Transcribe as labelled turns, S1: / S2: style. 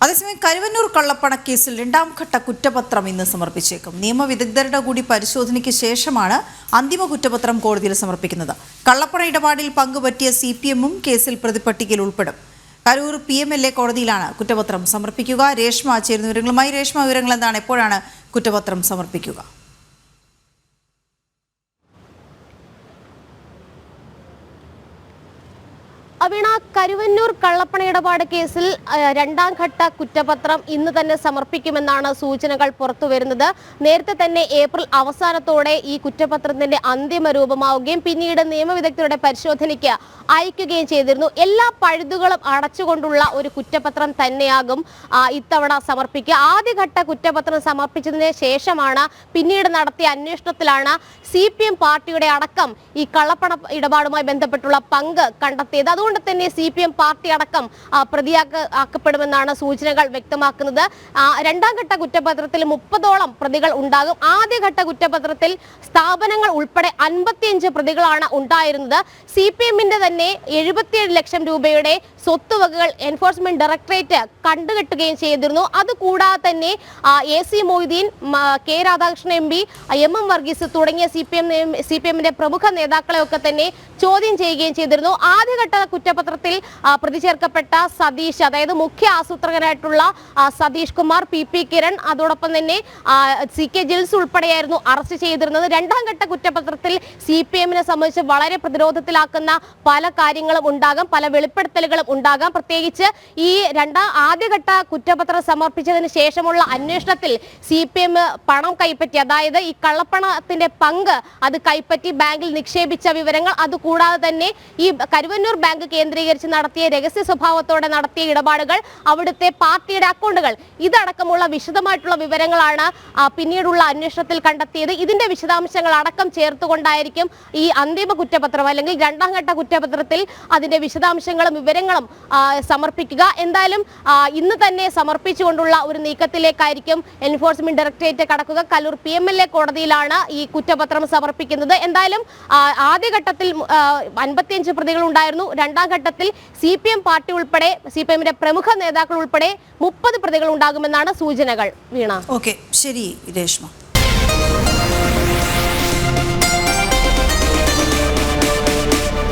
S1: അതേസമയം കരുവന്നൂർ കള്ളപ്പണക്കേസിൽ രണ്ടാം ഘട്ട കുറ്റപത്രം ഇന്ന് സമർപ്പിച്ചേക്കും. നിയമവിദഗ്ധരുടെ കൂടി പരിശോധനയ്ക്ക് ശേഷമാണ് അന്തിമ കുറ്റപത്രം കോടതിയിൽ സമർപ്പിക്കുന്നത്. കള്ളപ്പണ ഇടപാടിൽ പങ്കുപറ്റിയ CPM-ഉം കേസിൽ പ്രതിപട്ടികയിൽ ഉൾപ്പെടും. കരൂർ PMLA കോടതിയിലാണ് കുറ്റപത്രം സമർപ്പിക്കുക. രേഷ്മ ചേരുന്ന വിവരങ്ങളുമായി. രേഷ്മ, വിവരങ്ങൾ എന്താണ്? എപ്പോഴാണ് കുറ്റപത്രം സമർപ്പിക്കുക?
S2: വീണ, കരുവന്നൂർ കള്ളപ്പണ ഇടപാട് കേസിൽ രണ്ടാം ഘട്ട കുറ്റപത്രം ഇന്ന് തന്നെ സമർപ്പിക്കുമെന്നാണ് സൂചനകൾ പുറത്തുവരുന്നത്. നേരത്തെ തന്നെ ഏപ്രിൽ അവസാനത്തോടെ ഈ കുറ്റപത്രത്തിന്റെ അന്തിമ രൂപമാവുകയും പിന്നീട് നിയമവിദഗ്ധരുടെ പരിശോധനയ്ക്ക് അയക്കുകയും ചെയ്തിരുന്നു. എല്ലാ പഴുതുകളും അടച്ചുകൊണ്ടുള്ള ഒരു കുറ്റപത്രം തന്നെയാകും ഇത്തവണ സമർപ്പിക്കുക. ആദ്യഘട്ട കുറ്റപത്രം സമർപ്പിച്ചതിന് ശേഷമാണ് പിന്നീട് നടത്തിയ അന്വേഷണത്തിലാണ് CPM പാർട്ടിയുടെ അടക്കം ഈ കള്ളപ്പണ ഇടപാടുമായി ബന്ധപ്പെട്ടുള്ള പങ്ക് കണ്ടെത്തിയത്. അതുകൊണ്ട് തന്നെ CPM പാർട്ടി അടക്കം പ്രതിയാക്കപ്പെടുമെന്നാണ് സൂചനകൾ വ്യക്തമാക്കുന്നത്. രണ്ടാം ഘട്ട കുറ്റപത്രത്തിൽ 30ഓളം പ്രതികൾ ഉണ്ടാകും. ആദ്യഘട്ട കുറ്റപത്രത്തിൽ സ്ഥാപനങ്ങൾ ഉൾപ്പെടെ 55 പ്രതികളാണ് ഉണ്ടായിരുന്നത്. CPM-ന്റെ തന്നെ 77 ലക്ഷം രൂപയുടെ സ്വത്തുവകകൾ എൻഫോഴ്സ്മെന്റ് ഡയറക്ടറേറ്റ് കണ്ടുകെട്ടുകയും ചെയ്തിരുന്നു. അതുകൂടാതെ തന്നെ AC Moideen, K Radhakrishnan MP, MM Varghese തുടങ്ങിയ CPM-ന്റെ പ്രമുഖ നേതാക്കളെയൊക്കെ തന്നെ ചോദ്യം ചെയ്യുകയും ചെയ്തിരുന്നു. ആദ്യഘട്ട കുറ്റപത്രത്തിൽ പ്രതി ചേർക്കപ്പെട്ട സതീഷ്, അതായത് മുഖ്യ ആസൂത്രകനായിട്ടുള്ള സതീഷ് കുമാർ, PP കിരൺ, അതോടൊപ്പം തന്നെ CK ജിൽസ് ഉൾപ്പെടെയായിരുന്നു അറസ്റ്റ് ചെയ്തിരുന്നത്. രണ്ടാം ഘട്ട കുറ്റപത്രത്തിൽ CPM-നെ സംബന്ധിച്ച് വളരെ പ്രതിരോധത്തിലാക്കുന്ന പല കാര്യങ്ങളും ഉണ്ടാകാം, പല വെളിപ്പെടുത്തലുകളും ഉണ്ടാകാം. പ്രത്യേകിച്ച് ഈ ആദ്യഘട്ട കുറ്റപത്രം സമർപ്പിച്ചതിന് ശേഷമുള്ള അന്വേഷണത്തിൽ CPM പണം കൈപ്പറ്റി, അതായത് ഈ കള്ളപ്പണത്തിന്റെ പങ്ക് അത് കൈപ്പറ്റി ബാങ്കിൽ നിക്ഷേപിച്ച വിവരങ്ങൾ, അതുകൂടാതെ തന്നെ ഈ കരുവന്നൂർ ബാങ്ക് കേന്ദ്രീകരിച്ച് നടത്തിയ രഹസ്യ സ്വഭാവത്തോടെ നടത്തിയ ഇടപാടുകൾ, അവിടുത്തെ പാർട്ടിയുടെ അക്കൗണ്ടുകൾ, ഇതടക്കമുള്ള വിശദമായിട്ടുള്ള വിവരങ്ങളാണ് പിന്നീടുള്ള അന്വേഷണത്തിൽ കണ്ടെത്തിയത്. ഇതിന്റെ വിശദാംശങ്ങൾ അടക്കം ചേർത്തുകൊണ്ടായിരിക്കും ഈ അന്തിമ കുറ്റപത്രം അല്ലെങ്കിൽ രണ്ടാം ഘട്ട കുറ്റപത്രത്തിൽ അതിന്റെ വിശദാംശങ്ങളും വിവരങ്ങളും സമർപ്പിക്കുക. എന്തായാലും ഇന്ന് തന്നെ സമർപ്പിച്ചുകൊണ്ടുള്ള ഒരു നീക്കത്തിലേക്കായിരിക്കും എൻഫോഴ്സ്മെന്റ് ഡയറക്ടറേറ്റ് കടക്കുക. കലൂർ PMLA കോടതിയിലാണ് ഈ കുറ്റപത്രം സമർപ്പിക്കുന്നത്. എന്തായാലും ആദ്യഘട്ടത്തിൽ 55 പ്രതികൾ ഉണ്ടായിരുന്നു. രണ്ടാം ഘട്ടത്തിൽ CPM പാർട്ടി ഉൾപ്പെടെ CPM-ന്റെ പ്രമുഖ നേതാക്കൾ ഉൾപ്പെടെ 30 പ്രതികൾ ഉണ്ടാകുമെന്നാണ് സൂചനകൾ. വീണ,
S1: ഓക്കെ, ശരി രേഷ്മ.